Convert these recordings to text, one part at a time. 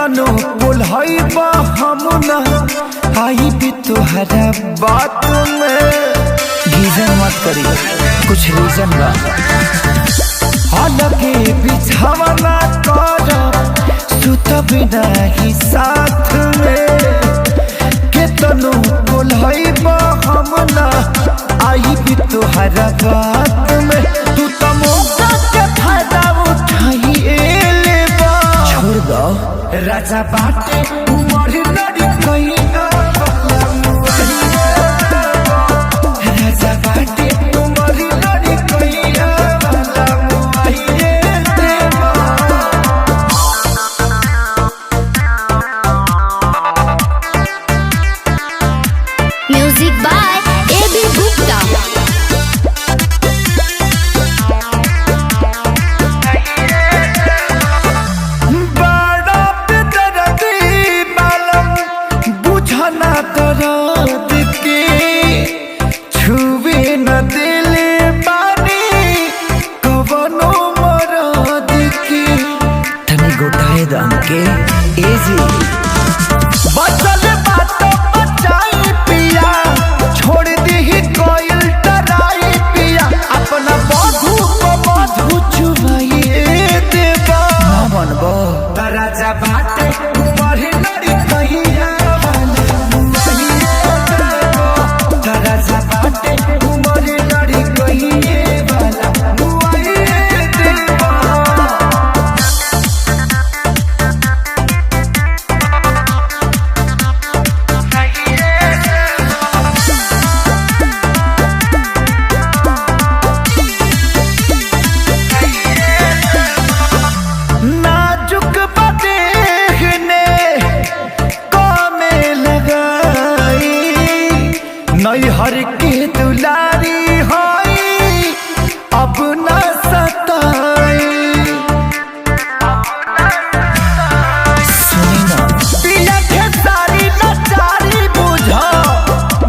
केतनो बोलहई बा हम ना आई भी तोहरा बात में। गीजन मत करी, कुछ रीजन बा। अलगे बिछावना कर सुत बिना ही साथ में। केतनो बोलहई बा हम ना आई भी तोहरा बात में। तू तो मौका के फायदा उठाई ले बा। छोड़ दो राजा बाटे उमर लड़ी गई। राजा बाटे उमर लड़ी गई। Music by A B. गुप्ता। बड़ा बेदर्दी मालूम बुझना दर्द के। छुए न दिल बानी कवनो मरद के। तनी गोटाए दम के एजी बचल बात बचाई पिया। छोड़ दी कोयल डराई पिया। अपना बधू को बधू चुमाइए देवा। मनबो राजा बाटे उमर लड़ी कहिया। राजा बाटे उमर लड़ी कहिए वाला मुआइए देवा। नाजुक बदेहने कामे लगाई। नैहर के दुलारी होई अब न सताई। सुनी ना पिया के सारी नचारी बुझो।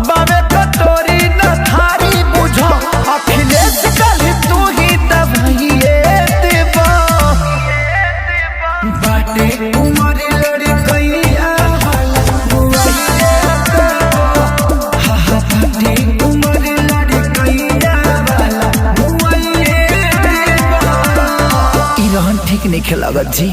बाबे कटोरी न थारी बुझो। अखिलेश कल तू ही दबाइए देवा। बाटे उमर लड़ी कहिया वाला मुआइए देवा। बाटे उमर लड़ी कहिया वाला मुआइए देवा। ई रहन ठीक नहीं खेलागत जी।